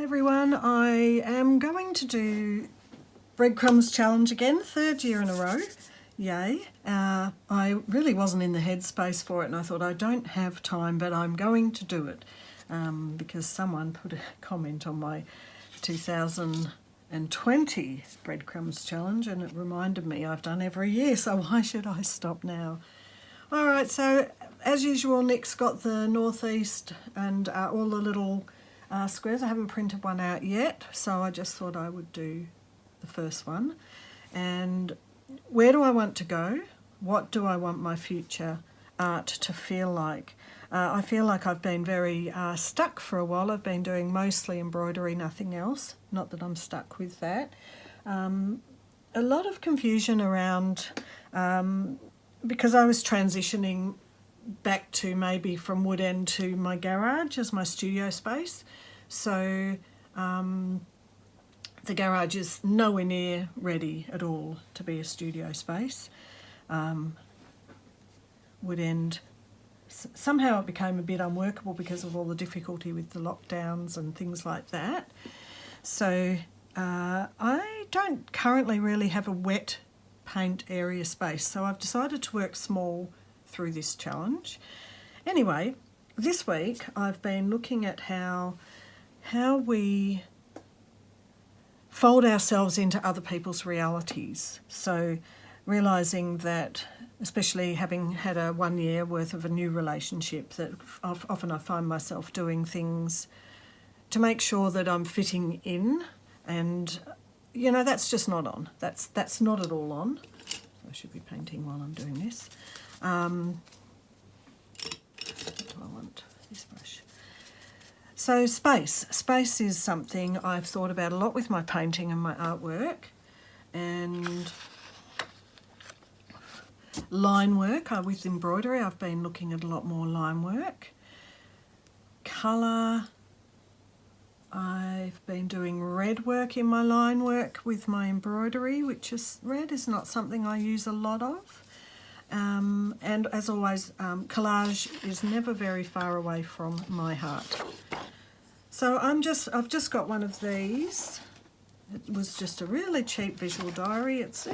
Hi everyone, I am going to do Breadcrumbs challenge again, third year in a row, yay. I really wasn't in the headspace for it and I thought I don't have time, but I'm going to do it because someone put a comment on my 2020 Breadcrumbs challenge and it reminded me I've done every year, so why should I stop now? Alright, so as usual Nick's got the northeast and all the little squares. I haven't printed one out yet, so I just thought I would do the first one. And where do I want to go? What do I want my future art to feel like? I feel like I've been very stuck for a while. I've been doing mostly embroidery, nothing else. Not that I'm stuck with that. A lot of confusion around because I was transitioning back to maybe from wood end to my garage as my studio space. So the garage is nowhere near ready at all to be a studio space. Wood end, somehow it became a bit unworkable because of all the difficulty with the lockdowns and things like that. So I don't currently really have a wet paint area space, so I've decided to work small through this challenge. Anyway, this week I've been looking at how we fold ourselves into other people's realities. So realising that, especially having had a 1 year worth of a new relationship, that often I find myself doing things to make sure that I'm fitting in, and you know, that's just not on. That's not at all on. I should be painting while I'm doing this. What do I want? This brush. So space is something I've thought about a lot with my painting and my artwork, and line work. With embroidery I've been looking at a lot more line work. Colour, I've been doing red work in my line work with my embroidery, which is red is not something I use a lot of. And as always, collage is never very far away from my heart. So I've just got one of these. It was just a really cheap visual diary. It's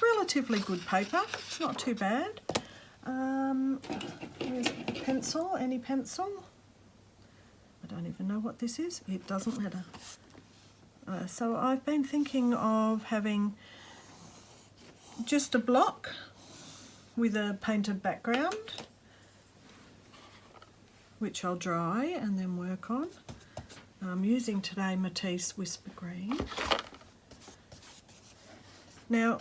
relatively good paper. It's not too bad. Here's a pencil. Any pencil? I don't even know what this is. It doesn't matter. So I've been thinking of having just a block with a painted background, which I'll dry and then work on. I'm using today Matisse Whisper Green. Now,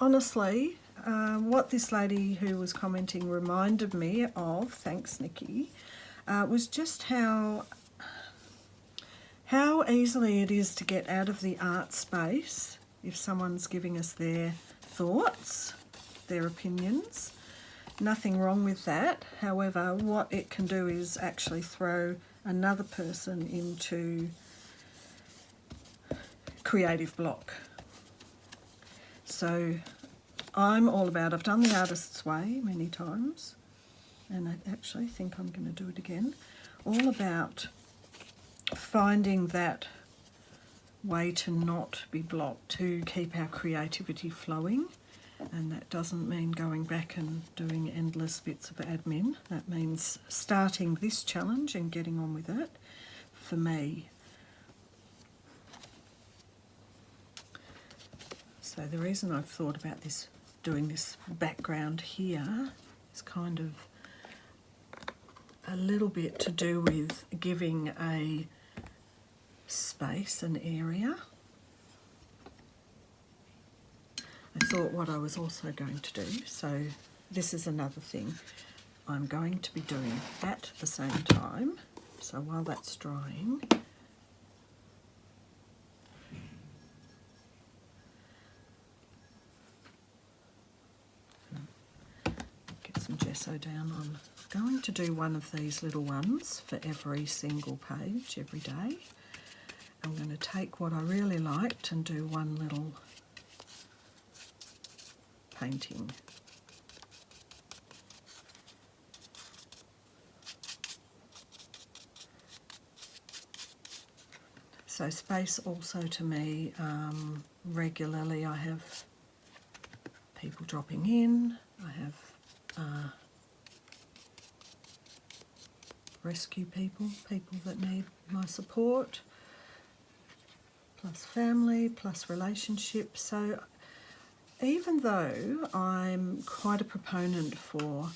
honestly, what this lady who was commenting reminded me of, thanks Nikki, was just how easily it is to get out of the art space if someone's giving us their thoughts, their opinions. Nothing wrong with that. However, what it can do is actually throw another person into creative block. So I'm all about, I've done the artist's way many times, and I actually think I'm going to do it again, all about finding that way to not be blocked, to keep our creativity flowing. And that doesn't mean going back and doing endless bits of admin. That means starting this challenge and getting on with it, for me. So the reason I've thought about this, doing this background here, is kind of a little bit to do with giving a space, an area. I thought what I was also going to do, so this is another thing I'm going to be doing at the same time. So while that's drying, get some gesso down on. I'm going to do one of these little ones for every single page every day. I'm going to take what I really liked and do one little painting. So space also to me, regularly I have people dropping in, I have rescue people, people that need my support, plus family, plus relationships. So even though I'm quite a proponent for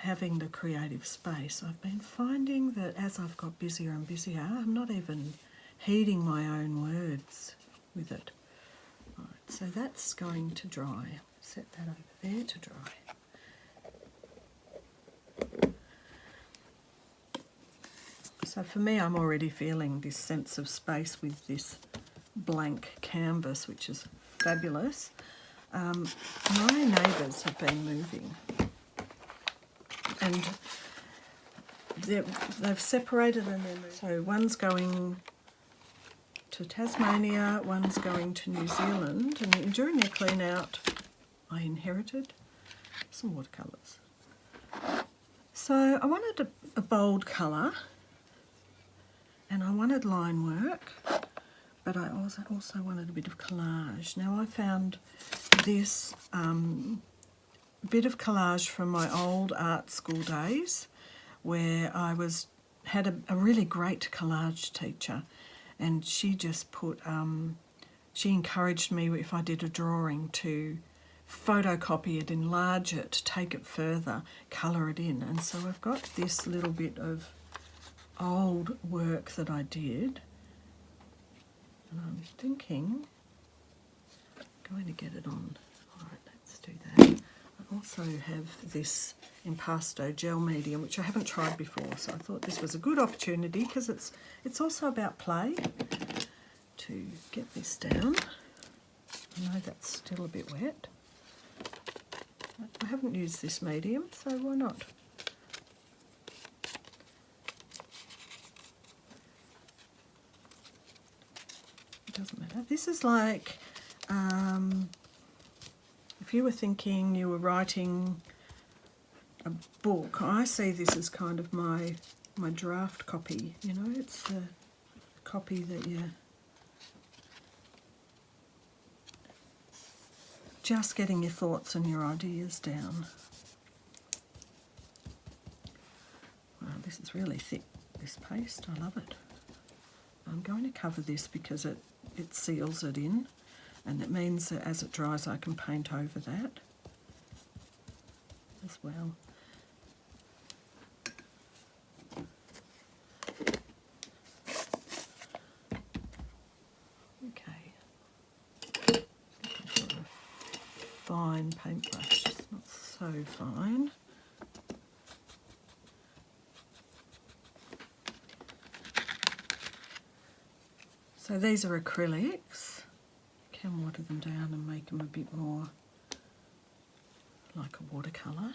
having the creative space, I've been finding that as I've got busier and busier, I'm not even heeding my own words with it. Right, so that's going to dry. Set that over there to dry. So for me, I'm already feeling this sense of space with this blank canvas, which is fabulous. My neighbours have been moving, and they've separated and they're moving. So one's going to Tasmania, one's going to New Zealand, and during their clean out I inherited some watercolours. So I wanted a bold colour and I wanted line work, but I also wanted a bit of collage. Now I found this bit of collage from my old art school days, where I had a really great collage teacher, and she just put, she encouraged me if I did a drawing to photocopy it, enlarge it, take it further, colour it in. And so I've got this little bit of old work that I did, and I'm thinking I'm going to get it on. All right, let's do that. I also have this impasto gel medium, which I haven't tried before, so I thought this was a good opportunity, because it's also about play, to get this down. I know that's still a bit wet. I haven't used this medium, so why not? It doesn't matter. This is like, if you were thinking you were writing a book, I see this as kind of my draft copy, you know, it's the copy that you just getting your thoughts and your ideas down. Wow, this is really thick, this paste, I love it. I'm going to cover this because it seals it in, and it means that as it dries I can paint over that as well. Okay, looking for a fine paintbrush, it's not so fine. So these are acrylics. You can water them down and make them a bit more like a watercolour.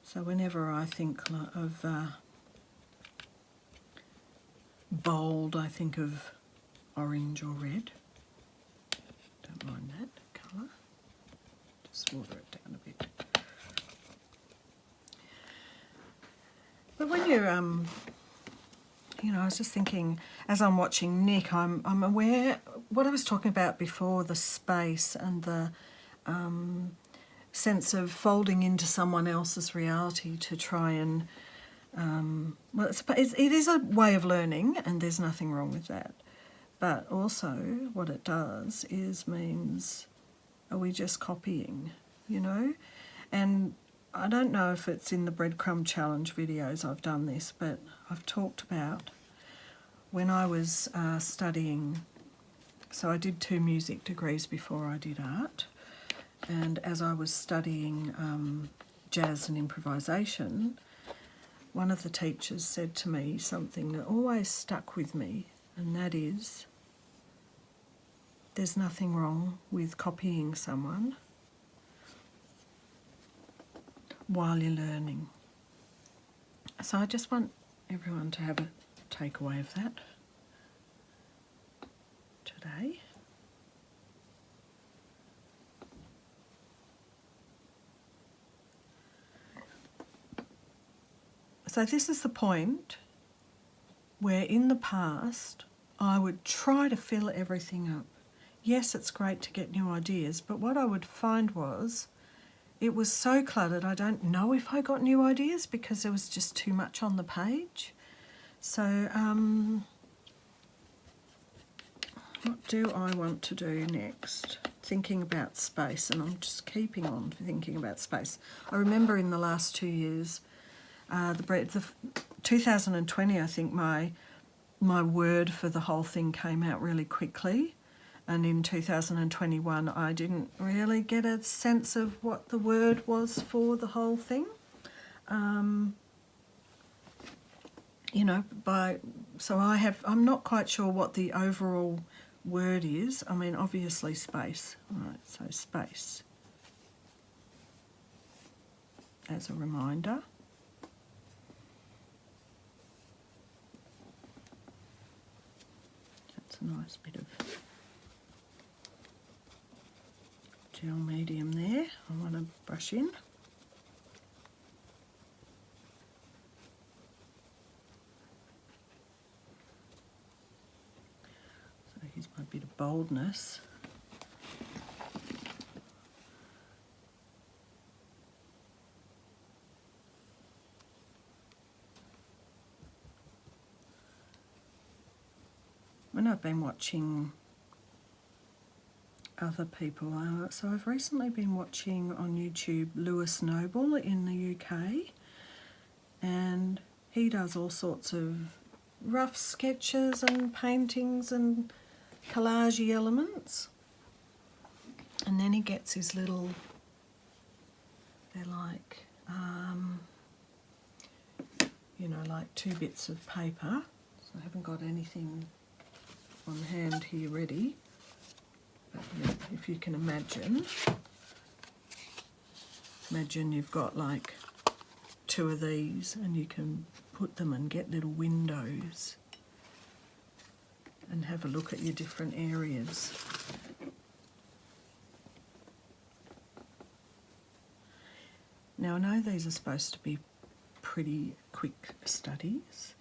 So whenever I think of bold, I think of orange or red. Don't mind that colour. Just water it down a bit. But when you're, you know, I was just thinking, as I'm watching Nick, I'm aware, what I was talking about before, the space and the sense of folding into someone else's reality to try and, well, it is a way of learning, and there's nothing wrong with that. But also what it does is means, are we just copying, you know? And I don't know if it's in the Breadcrumb Challenge videos I've done this, but I've talked about when I was studying, so I did 2 music degrees before I did art, and as I was studying jazz and improvisation, one of the teachers said to me something that always stuck with me, and that is, there's nothing wrong with copying someone while you're learning. So I just want everyone to have a takeaway of that today. So this is the point where in the past I would try to fill everything up. Yes, it's great to get new ideas, but what I would find was it was so cluttered I don't know if I got new ideas because there was just too much on the page. So what do I want to do next? Thinking about space, and I'm just keeping on thinking about space. I remember in the last 2 years, the 2020, I think my word for the whole thing came out really quickly, and in 2021 I didn't really get a sense of what the word was for the whole thing. You know, I'm not quite sure what the overall word is. I mean, obviously space. Right, so space as a reminder. That's a nice bit of gel medium there. I want to brush in. Here's my bit of boldness. When I've been watching other people, so I've recently been watching on YouTube Lewis Noble in the UK, and he does all sorts of rough sketches and paintings and collage elements, and then he gets his little, they're like you know, like 2 bits of paper. So I haven't got anything on hand here ready, but yeah, if you can imagine you've got like 2 of these, and you can put them and get little windows and have a look at your different areas. Now I know these are supposed to be pretty quick studies.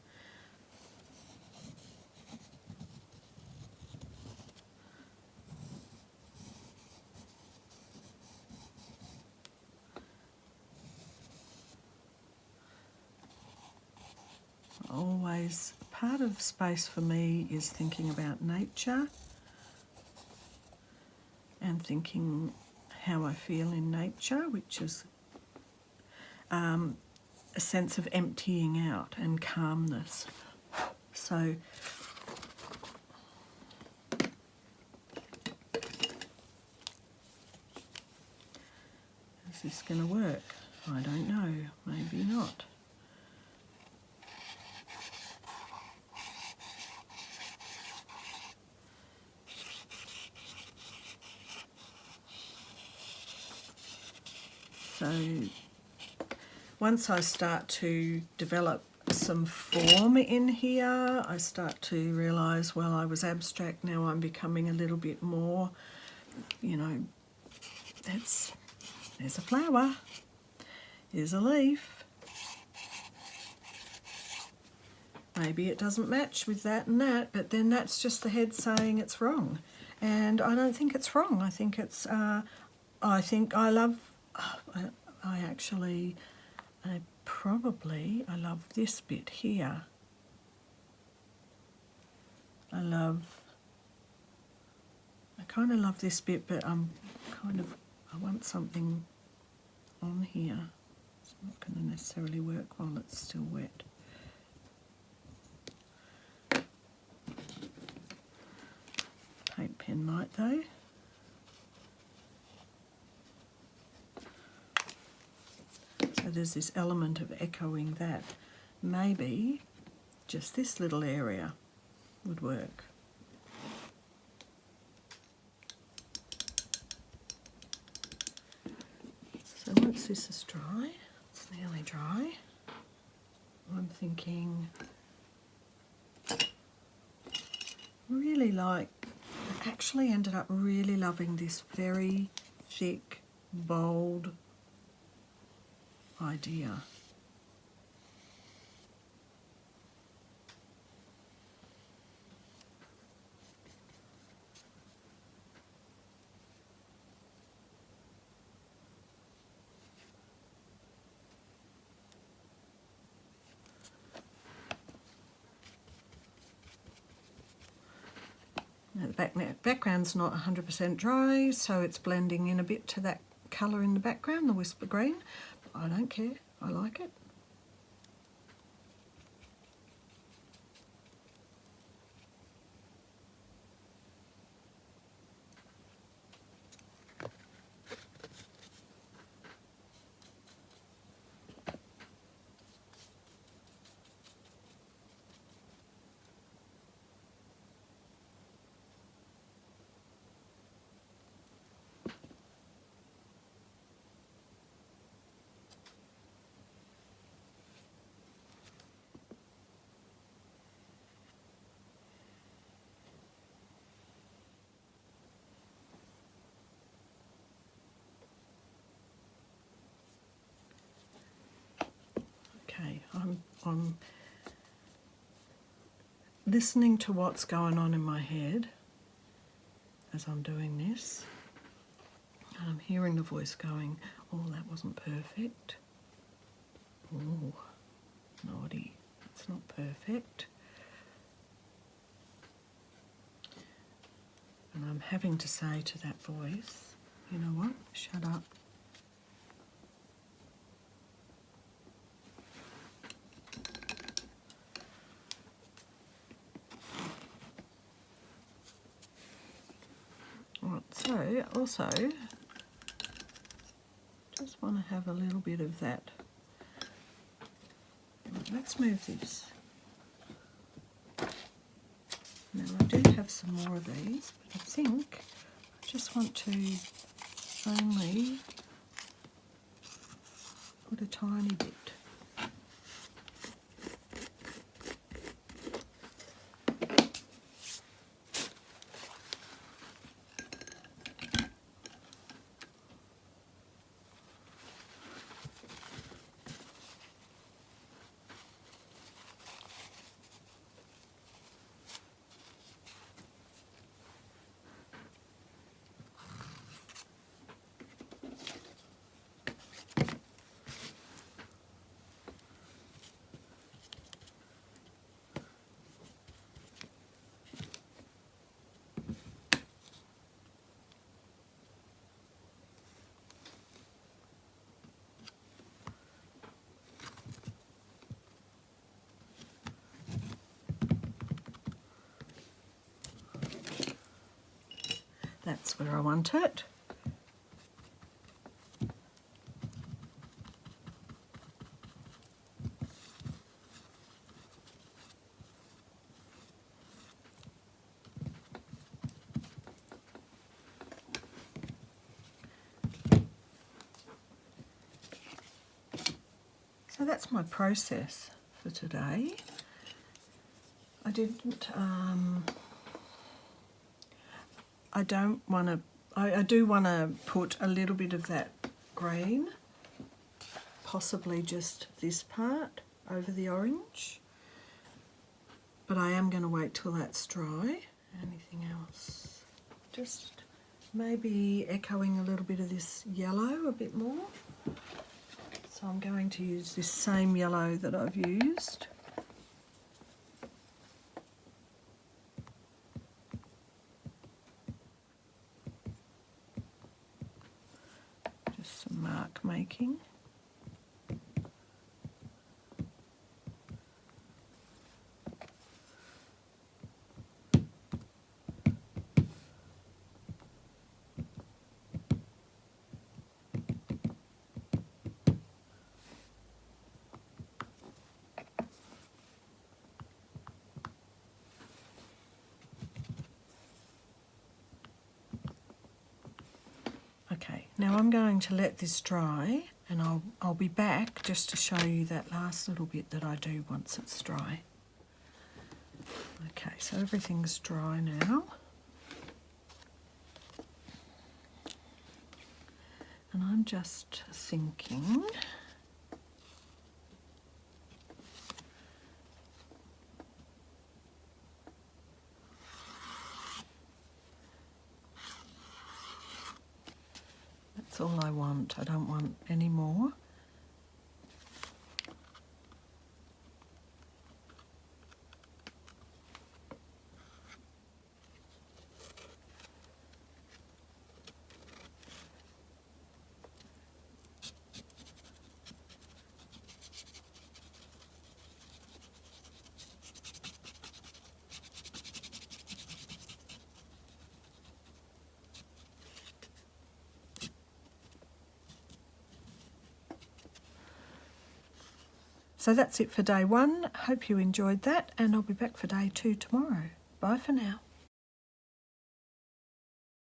Always part of space for me is thinking about nature and thinking how I feel in nature, which is a sense of emptying out and calmness. So is this going to work? I don't know, maybe not. So once I start to develop some form in here, I start to realise, well, I was abstract, now I'm becoming a little bit more, you know, there's a flower, here's a leaf. Maybe it doesn't match with that and that, but then that's just the head saying it's wrong. And I don't think it's wrong. I think it's, I love this bit here. I kind of love this bit, but I want something on here. It's not going to necessarily work while it's still wet. Paint pen might though. So there's this element of echoing that. Maybe just this little area would work. So once this is dry, it's nearly dry, I'm thinking I actually ended up really loving this very thick, bold idea. Now the background's not 100% dry, so it's blending in a bit to that colour in the background, the whisper green. I don't care, I like it. Okay, I'm listening to what's going on in my head as I'm doing this. And I'm hearing the voice going, oh, that wasn't perfect. Oh, naughty, that's not perfect. And I'm having to say to that voice, you know what, shut up. Right, so also just want to have a little bit of that. Let's move this. Now I do have some more of these, but I think I just want to only put a tiny bit. That's where I want it. So that's my process for today. I didn't, I don't want to, I do want to put a little bit of that green, possibly just this part over the orange, but I am going to wait till that's dry. Anything else? Just maybe echoing a little bit of this yellow a bit more. So I'm going to use this same yellow that I've used. Just some mark making. Okay, now I'm going to let this dry, and I'll be back just to show you that last little bit that I do once it's dry. Okay, so everything's dry now. And I'm just thinking, that's all I want. I don't want any more. So that's it for day 1. Hope you enjoyed that, and I'll be back for day 2 tomorrow. Bye for now.